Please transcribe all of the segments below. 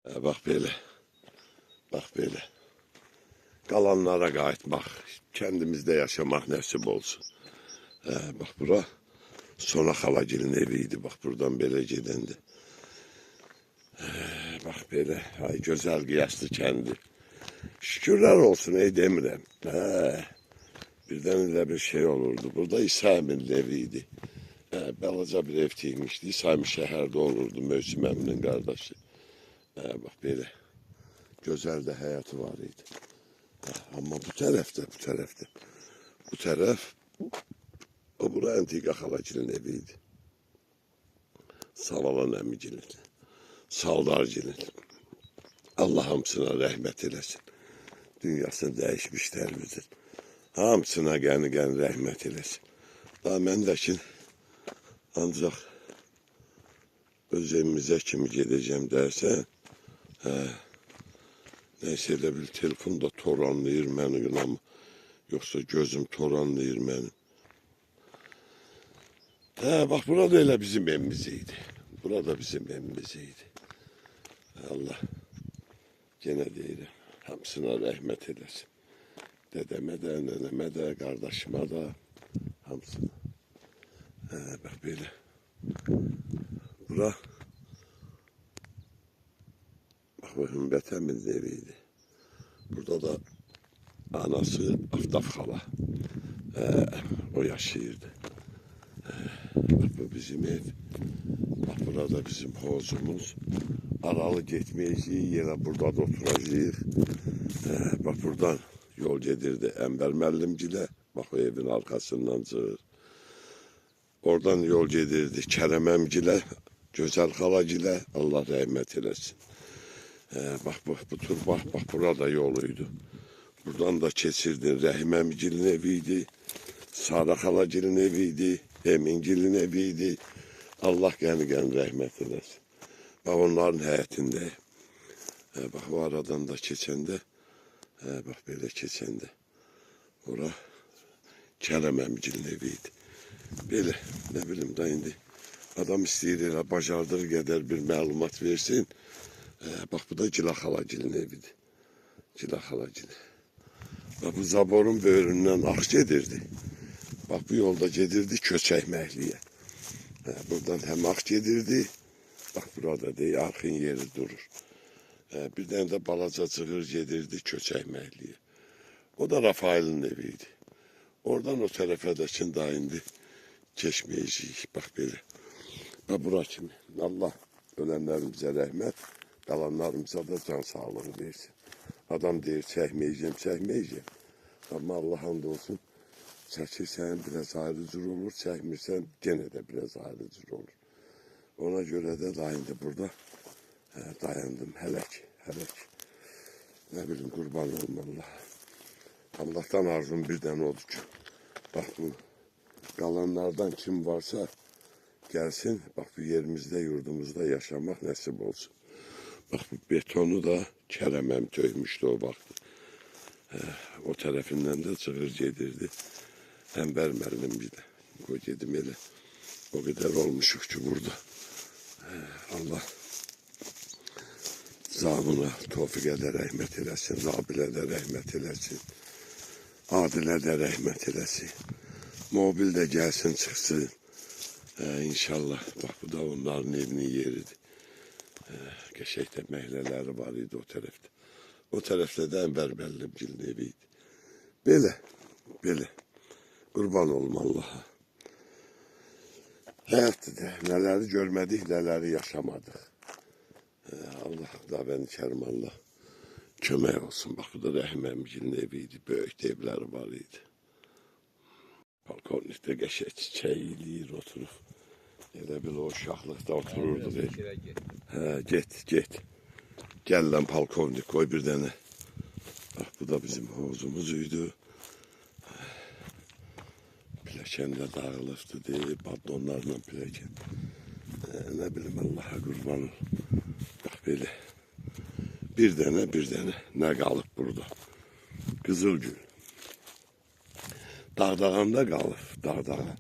Bax belə, bax belə. Qalanlara qayıtmaq, kəndimizdə yaşamaq nəsib olsun. Bax bura Sona xalagilin evi idi. Bax buradan belə gedəndə. Bax belə, ay gözəl qiyaslı kəndi. Şükürlər olsun, ey demirəm. Birdən elə bir şey olurdu. Burada İsa əmin evi idi. Balaca bir ev tikmişdi. İsa əmin şəhərdə olurdu, Mövsüm əminin qardaşı. Bax belə, gözəl də həyatı var idi. Amma bu tərəfdə, bu tərəf, o bura Əntiqə xalagilin evi idi. Savalan əmigilin, Saldargilin. Allah hamısına rəhmət eləsin. Dünyasını dəyişmişlər bizim. Hamısına qəni rəhmət eləsin. Daha mən də ki, ancaq öz evimizə kimi gedəcəm dərsən, neyse elə bil telefon da toranlayır məni, yoxsa gözüm toranlayır mənim. Bax, burada elə bizim evimiz idi. Burada bizim evimiz idi. Allah gene deyirəm, hamısına rəhmət eləsin. Dədəmə də, nənəmə də, qardaşıma da, hamısına. Bax belə. Bura Hümbət əminin evi idi. Burada da anası Aftaf xala. O yaşayırdı. Bak bu bizim ev. Bak burada bizim hovuzumuz. Aralı getməyəcəyik, yenə burada da oturacağıq. Bak buradan yol gedirdi Ənvər müəllimgilə. Bak o evin arkasından çıxır. Oradan yol gedirdi Kərəm əmgilə, Gözəl xalagilə. Allah rəhmət eləsin. Bak bu tur bak burada yoluydu. Buradan da keçirdin Rəhim əmigilin eviydi. Sara xalagilin eviydi. Emingilin eviydi. Allah qəni rəhmət eləsin. Bak onların həyətindəyim. Bak o aradan da keçəndə, bak belə keçəndə. Ora Kərəm əmigilin eviydi. Belə, nə bilim da indi. Adam istəyir elə bacardığı qədər bir məlumat versin. Bak bu da Cila xalagilin evidir. Cila xalagili. Bak bu zaborun böyründən ax gedirdi. Bak bu yolda gedirdi Köçək məhliyə. Buradan həm ax gedirdi. Bak burada deyil, arxın yeri durur. Bir dənə də balaca cığır gedirdi Köçək məhliyə. O da Rafailin eviydi. Oradan o tərəfə də ki, daha indi keçməyəcəyik. Bak belə. Bak bura kimi. Allah ölənlərimizə rəhmət. Qalanlarımıza da can sağlığı versin. Adam deyir, çəkməyəcəm. Amma Allah hamd olsun, çəkirsən biraz ayrı cür olur, çəkmirsən gene də biraz ayrı cür olur. Ona görə də daha indi burada dayandım, hələk. Nə bilim, qurban olum Allah. Allah'tan arzum bir dənə odur ki, bax bu qalanlardan kim varsa gəlsin, bax bu yerimizdə, yurdumuzda yaşamaq nəsib olsun. Bak bu betonu da Kerem'em töymüştü o vaxt. O tərəfindən də çığır gedirdi. Ənvər müəllimgilə. O gedim elə. O qədər olmuşuq ki burada. Allah zabına Tofiqə də rəhmət eləsin. Rabilə də rəhmət eləsin. Adilə də rəhmət eləsin. Mobil də gəlsin, çıxsın. İnşallah. Bak bu da onların evinin yeridir. Qəşəkdə məhlələri var idi o tərəfdə. O tərəfdə də Ənvər müəllimgilin evi idi. Belə. Qurban olum Allaha. Həyatdır da, nələri görmədik, nələri yaşamadıq. Allah da bəni kərim Allah kömək olsun. Bax, bu da Rəhim əmigilin evi idi. Böyük evləri var idi. Balkonlikdə qəşək çiçək eləyir, oturub. Elə bil o uşaqlıqda otururdu. Get. Gəl lan polkovnik, koy bir dənə. Bax, bu da bizim hovuzumuz idi. Piləkən də dağılıbdı deyil, badonlarla piləkən. Nə bilim, Allaha qurban ol. Bax, belə. Bir dənə, nə qalıb burada? Qızılgül. Dağdağanda qalıb, dağdağa.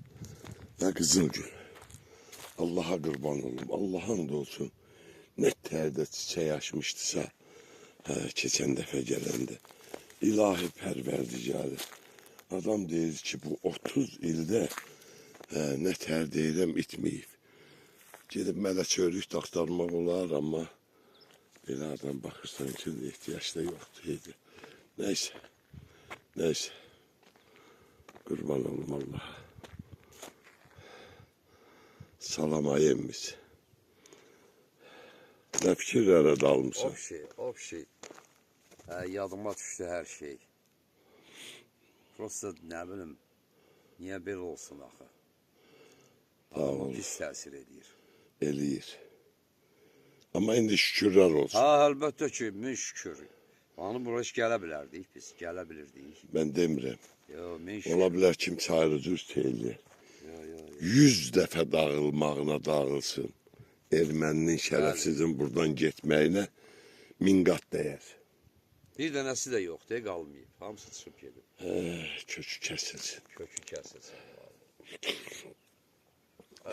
Və Qızılgül. Allaha qurban olum, Allah'ın da olsun. Net nətərdə çiçək açmışdısa, keçən dəfə gələndə. İlahi pərverdigarı. Adam deyir ki, bu 30 ildə nətər deyirəm itməyib. Gedib mələkörlük axtarmaq olar, amma belə adam baxırsan ki, ehtiyac da yoxdur. Neyse. Neyse. Qurban olum Allah'a. Salam ayemmiz. Nə fikirlərə dalmışsın? O şey. Yadıma düşdü hər şey. Prosta nə bilim, niyə belə olsun axı? Amma pis təsir edir. Eləyir. Amma indi şükürlər olsun. Əlbəttə ki, min şükür. Onu bura heç gələ bilərdik biz, gələ bilirdik. Mən demirəm. Min şükür. Ola bilər kimsə ayrı düz eləyir. 100 dəfə dağılmağına dağılsın. Erməninin şərəfsizin buradan getməyinə 1000 qat dəyər. Bir dənəsi də yoxdur, qalmayıb. Hamısı çıxıb gedib. Kökü kəsilsin. Kökü kəsilsin.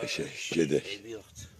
Eşək, gedək. Eybi yoxdur.